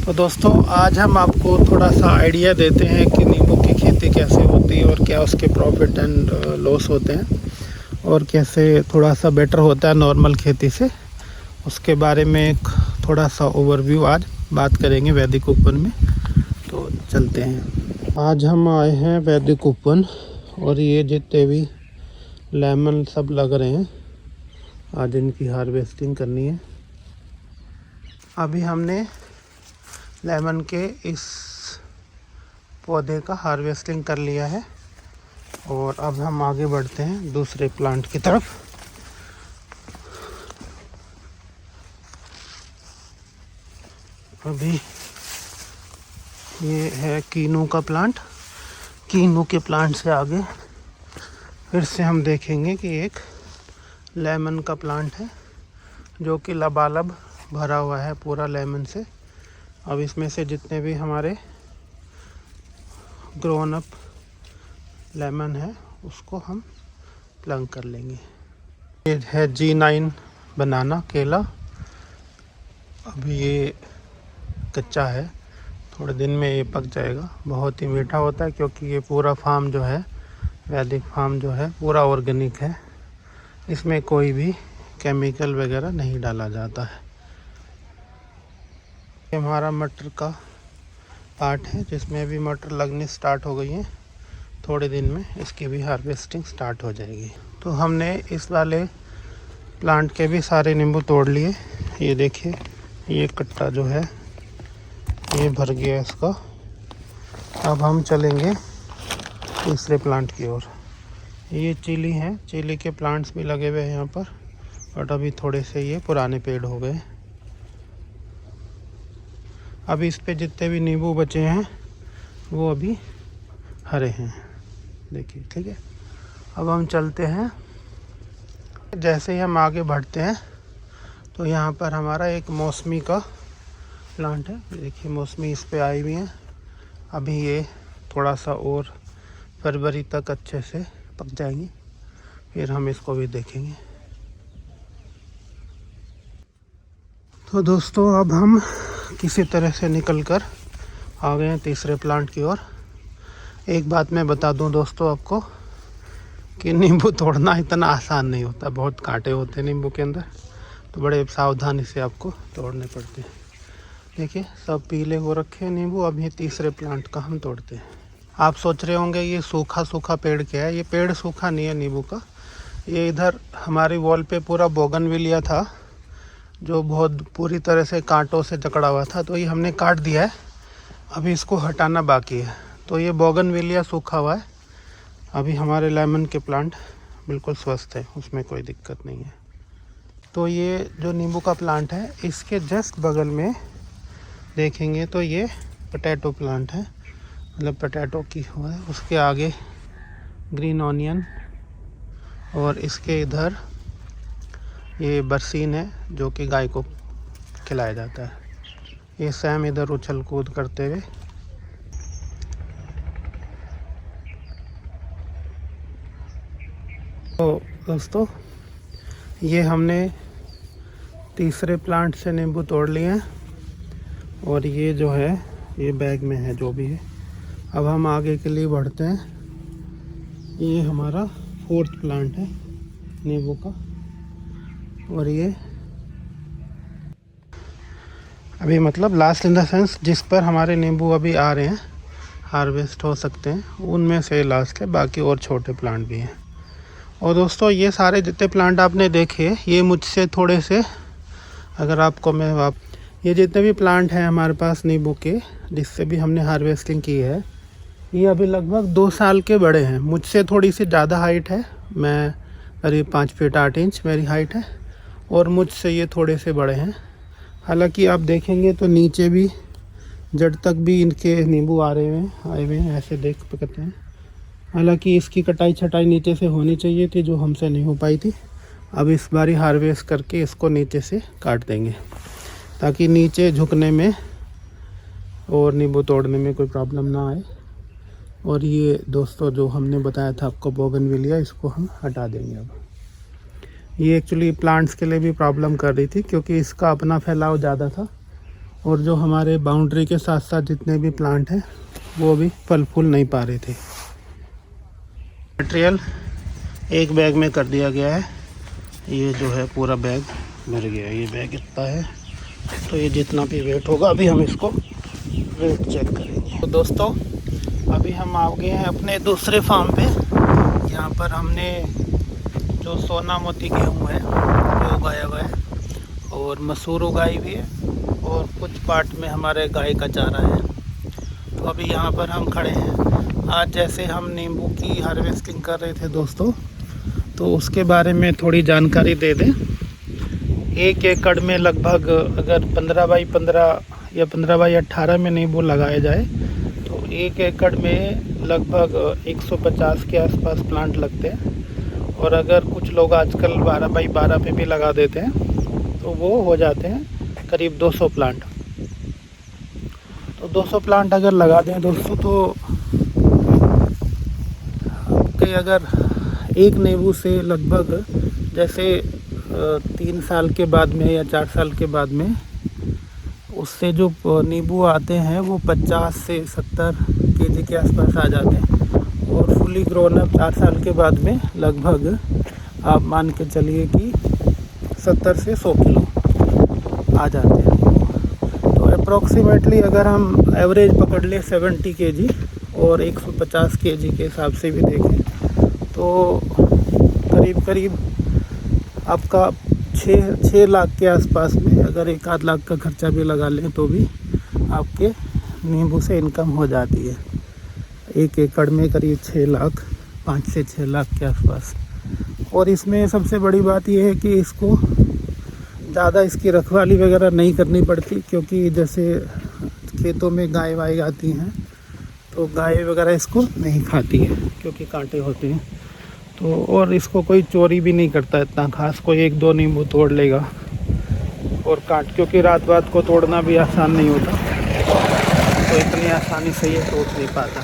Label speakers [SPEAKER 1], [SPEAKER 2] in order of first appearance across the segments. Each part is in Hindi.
[SPEAKER 1] तो दोस्तों आज हम आपको थोड़ा सा आइडिया देते हैं कि नींबू की खेती कैसे होती है और क्या उसके प्रॉफिट एंड लॉस होते हैं और कैसे थोड़ा सा बेटर होता है नॉर्मल खेती से। उसके बारे में एक थोड़ा सा ओवरव्यू आज बात करेंगे वैदिक ओपन में। तो चलते हैं। आज हम आए हैं वैदिक ओपन और ये जितने भी लेमन सब लग रहे हैं आज इनकी हार्वेस्टिंग करनी है। अभी हमने लेमन के इस पौधे का हार्वेस्टिंग कर लिया है और अब हम आगे बढ़ते हैं दूसरे प्लांट की तरफ। अभी ये है कीनू का प्लांट। कीनू के प्लांट से आगे फिर से हम देखेंगे कि एक लेमन का प्लांट है जो कि लबालब भरा हुआ है पूरा लेमन से। अब इसमें से जितने भी हमारे ग्रोन अप लेमन है उसको हम प्लग कर लेंगे। ये है G9 बनाना केला। अभी ये कच्चा है, थोड़े दिन में ये पक जाएगा। बहुत ही मीठा होता है क्योंकि ये पूरा फार्म जो है वैदिक फार्म जो है पूरा ऑर्गेनिक है। इसमें कोई भी केमिकल वगैरह नहीं डाला जाता है। ये हमारा मटर का पार्ट है जिसमें भी मटर लगनी स्टार्ट हो गई है। थोड़े दिन में इसकी भी हार्वेस्टिंग स्टार्ट हो जाएगी। तो हमने इस वाले प्लांट के भी सारे नींबू तोड़ लिए। ये देखिए ये कट्टा जो है ये भर गया इसका। अब हम चलेंगे तीसरे प्लांट की ओर। ये चिली हैं, चिली के प्लांट्स भी लगे हुए हैं यहाँ पर, बट अभी थोड़े से ये पुराने पेड़ हो गए। अभी इस पे जितने भी नींबू बचे हैं वो अभी हरे हैं, देखिए। ठीक है, अब हम चलते हैं। जैसे ही हम आगे बढ़ते हैं तो यहाँ पर हमारा एक मौसमी का प्लांट है। देखिए मौसमी इस पे आई हुई है। अभी ये थोड़ा सा और फरवरी तक अच्छे से पक जाएंगी, फिर हम इसको भी देखेंगे। तो दोस्तों अब हम किसी तरह से निकलकर आ गए हैं तीसरे प्लांट की ओर। एक बात मैं बता दूं दोस्तों आपको कि नींबू तोड़ना इतना आसान नहीं होता, बहुत कांटे होते हैं नींबू के अंदर, तो बड़े सावधानी से आपको तोड़ने पड़ते हैं। देखिए सब पीले हो रखे हैं नींबू। अब ये तीसरे प्लांट का हम तोड़ते हैं। आप सोच रहे होंगे ये सूखा सूखा पेड़ क्या है। ये पेड़ सूखा नहीं है नींबू का। ये इधर हमारी वॉल पे पूरा बोगनविलिया था जो बहुत पूरी तरह से कांटों से जकड़ा हुआ था, तो ये हमने काट दिया है। अभी इसको हटाना बाकी है। तो ये बोगनविलिया सूखा हुआ है। अभी हमारे लेमन के प्लांट बिल्कुल स्वस्थ है, उसमें कोई दिक्कत नहीं है। तो ये जो नींबू का प्लांट है इसके जस्ट बगल में देखेंगे तो ये पोटैटो प्लांट है, मतलब पोटैटो की हुआ है। उसके आगे ग्रीन ऑनियन और इसके इधर ये बरसीन है जो कि गाय को खिलाया जाता है। ये सैम इधर उछल कूद करते हुए। तो दोस्तों ये हमने तीसरे प्लांट से नींबू तोड़ लिए हैं और ये जो है ये बैग में है जो भी है। अब हम आगे के लिए बढ़ते हैं। ये हमारा फोर्थ प्लांट है नींबू का और ये अभी मतलब लास्ट इन द सेंस जिस पर हमारे नींबू अभी आ रहे हैं हार्वेस्ट हो सकते हैं उनमें से लास्ट है। बाकी और छोटे प्लांट भी हैं। और दोस्तों ये सारे जितने प्लांट आपने देखे ये मुझसे थोड़े से, अगर आपको मैं ये जितने भी प्लांट हैं हमारे पास नींबू के जिससे भी हमने हार्वेस्टिंग की है ये अभी लगभग 2 साल के बड़े हैं। मुझसे थोड़ी सी ज़्यादा हाइट है, मैं करीब 5 फीट 8 इंच मेरी हाइट है और मुझसे ये थोड़े से बड़े हैं। हालांकि आप देखेंगे तो नीचे भी जड़ तक भी इनके नींबू आए हुए हैं, ऐसे देख सकते हैं। हालांकि इसकी कटाई छटाई नीचे से होनी चाहिए थी जो हमसे नहीं हो पाई थी। अब इस बारी हार्वेस्ट करके इसको नीचे से काट देंगे ताकि नीचे झुकने में और नींबू तोड़ने में कोई प्रॉब्लम ना आए। और ये दोस्तों जो हमने बताया था आपको बोगनविलिया, इसको हम हटा देंगे। अब ये एक्चुअली प्लांट्स के लिए भी प्रॉब्लम कर रही थी क्योंकि इसका अपना फैलाव ज़्यादा था और जो हमारे बाउंड्री के साथ साथ जितने भी प्लांट हैं वो भी फल फूल नहीं पा रहे थे। मटेरियल एक बैग में कर दिया गया है। ये जो है पूरा बैग भर गया है। ये बैग इतना है, तो ये जितना भी वेट होगा अभी हम इसको वेट चेक करेंगे। तो दोस्तों अभी हम आ गए हैं अपने दूसरे फार्म पे। यहाँ पर हमने जो सोना मोती गेहूँ है वो उगाया हुआ है और मसूर उगाई हुई है और कुछ पार्ट में हमारे गाय का चारा है। तो अभी यहाँ पर हम खड़े हैं। आज जैसे हम नींबू की हार्वेस्टिंग कर रहे थे दोस्तों, तो उसके बारे में थोड़ी जानकारी दे दें। 1 एकड़ में लगभग अगर 15 बाई 15 या 15 बाई 18 में नींबू लगाया जाए तो 1 एकड़ में लगभग 150 के आसपास प्लांट लगते हैं। और अगर कुछ लोग आजकल 12 बाई 12 पे भी लगा देते हैं तो वो हो जाते हैं करीब 200 प्लांट। तो 200 प्लांट अगर लगा दें दोस्तों, तो आपके अगर एक नींबू से लगभग जैसे 3 साल के बाद में या 4 साल के बाद में उससे जो नींबू आते हैं वो 50 से 70 केजी के आसपास आ जाते हैं। और फुली ग्रोन अप 4 साल के बाद में लगभग आप मान के चलिए कि 70 से 100 किलो आ जाते हैं। तो अप्रॉक्सीमेटली अगर हम एवरेज पकड़ ले 70 केजी और 150 केजी के हिसाब से भी देखें तो करीब करीब आपका 6 लाख के आसपास में, अगर 1 आध लाख का खर्चा भी लगा लें तो भी आपके नींबू से इनकम हो जाती है। 1 एकड़ में करीब 6 लाख, 5 से 6 लाख के आसपास। और इसमें सबसे बड़ी बात यह है कि इसको ज़्यादा इसकी रखवाली वगैरह नहीं करनी पड़ती, क्योंकि जैसे खेतों में गाय वाय आती हैं तो गाय वगैरह इसको नहीं खाती है क्योंकि कांटे होते हैं। तो और इसको कोई चोरी भी नहीं करता इतना खास, कोई 1-2 नींबू तोड़ लेगा और काट, क्योंकि रात को तोड़ना भी आसान नहीं होता, तो इतनी आसानी से ये तोड़ नहीं पाता।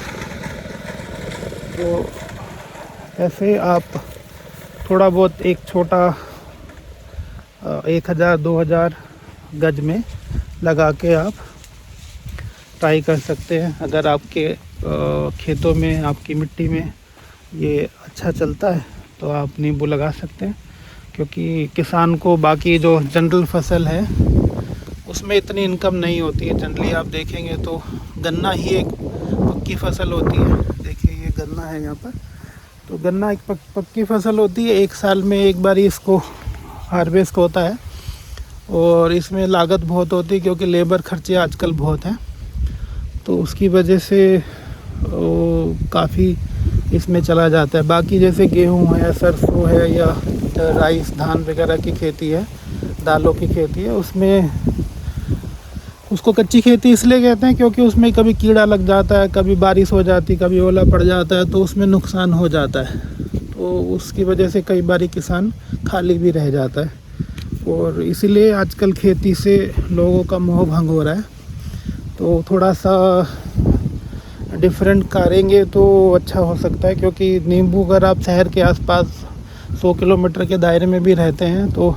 [SPEAKER 1] तो ऐसे आप थोड़ा बहुत एक छोटा 1000-2000 गज में लगा के आप ट्राई कर सकते हैं। अगर आपके खेतों में, आपकी मिट्टी में ये अच्छा चलता है तो आप नींबू लगा सकते हैं। क्योंकि किसान को बाकी जो जनरल फसल है उसमें इतनी इनकम नहीं होती है। जनरली आप देखेंगे तो गन्ना ही एक पक्की फसल होती है। देखिए ये गन्ना है यहाँ पर, तो गन्ना एक पक्की फसल होती है। 1 साल में एक बार इसको हार्वेस्ट होता है और इसमें लागत बहुत होती है क्योंकि लेबर खर्चे आजकल बहुत हैं। तो उसकी वजह से काफ़ी इसमें चला जाता है। बाकी जैसे गेहूं है, सरसों है या राइस, धान वगैरह की खेती है, दालों की खेती है, उसमें उसको कच्ची खेती इसलिए कहते हैं क्योंकि उसमें कभी कीड़ा लग जाता है, कभी बारिश हो जाती, कभी ओला पड़ जाता है, तो उसमें नुकसान हो जाता है। तो उसकी वजह से कई बार किसान खाली भी रह जाता है और इसीलिए आजकल खेती से लोगों का मोह भंग हो रहा है। तो थोड़ा सा डिफरेंट करेंगे तो अच्छा हो सकता है, क्योंकि नींबू अगर आप शहर के आसपास 100 किलोमीटर के दायरे में भी रहते हैं तो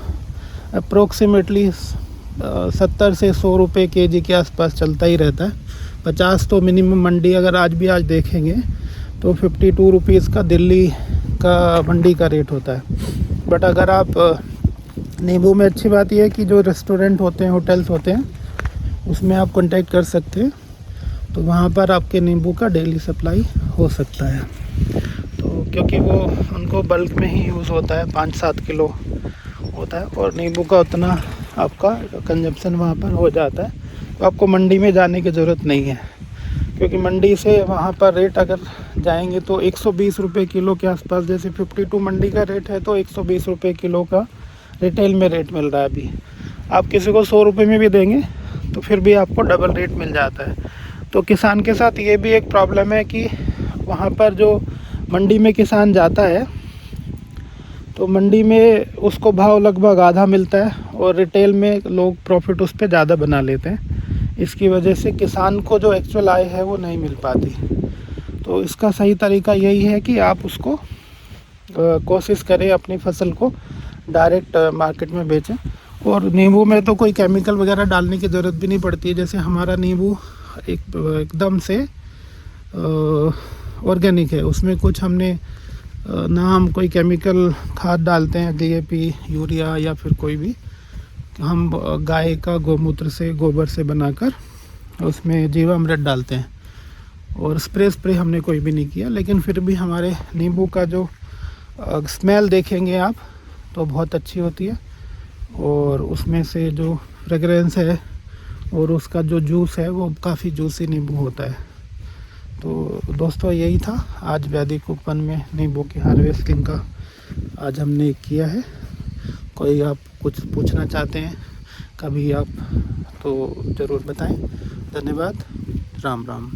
[SPEAKER 1] अप्रोक्सीमेटली 70 से 100 रुपये केजी के आसपास चलता ही रहता है। 50 तो मिनिमम मंडी अगर आज देखेंगे तो 52 रुपीज़ का दिल्ली का मंडी का रेट होता है। बट अगर आप नींबू में अच्छी बात यह है कि जो रेस्टोरेंट होते हैं, होटल्स होते हैं, उसमें आप कांटेक्ट कर सकते हैं, तो वहाँ पर आपके नींबू का डेली सप्लाई हो सकता है। तो क्योंकि वो उनको बल्क में ही यूज़ होता है, 5-7 किलो होता है और नींबू का उतना आपका कंजप्शन वहाँ पर हो जाता है। तो आपको मंडी में जाने की ज़रूरत नहीं है, क्योंकि मंडी से वहाँ पर रेट अगर जाएंगे तो 120 रुपये किलो के आसपास, जैसे 52 मंडी का रेट है तो 120 रुपये किलो का रिटेल में रेट मिल रहा है। अभी आप किसी को 100 रुपये में भी देंगे तो फिर भी आपको डबल रेट मिल जाता है। तो किसान के साथ ये भी एक प्रॉब्लम है कि वहाँ पर जो मंडी में किसान जाता है तो मंडी में उसको भाव लगभग आधा मिलता है और रिटेल में लोग प्रॉफिट उस पर ज़्यादा बना लेते हैं। इसकी वजह से किसान को जो एक्चुअल आय है वो नहीं मिल पाती। तो इसका सही तरीका यही है कि आप उसको कोशिश करें अपनी फसल को डायरेक्ट मार्केट में बेचें और नींबू में तो कोई केमिकल वगैरह डालने की ज़रूरत भी नहीं पड़ती है। जैसे हमारा नींबू एकदम से ऑर्गेनिक है, उसमें कुछ हमने ना हम कोई केमिकल खाद डालते हैं, DAP, यूरिया या फिर कोई भी। हम गाय का गोमूत्र से, गोबर से बनाकर उसमें जीवामृत डालते हैं, और स्प्रे हमने कोई भी नहीं किया। लेकिन फिर भी हमारे नींबू का जो स्मेल देखेंगे आप तो बहुत अच्छी होती है, और उसमें से जो फ्रेगरेंस है और उसका जो जूस है वो काफ़ी जूसी नींबू होता है। तो दोस्तों यही था आज वैदिक उपवन में नींबू की हार्वेस्टिंग का आज हमने किया है। कोई आप कुछ पूछना चाहते हैं कभी आप तो ज़रूर बताएं। धन्यवाद। राम राम।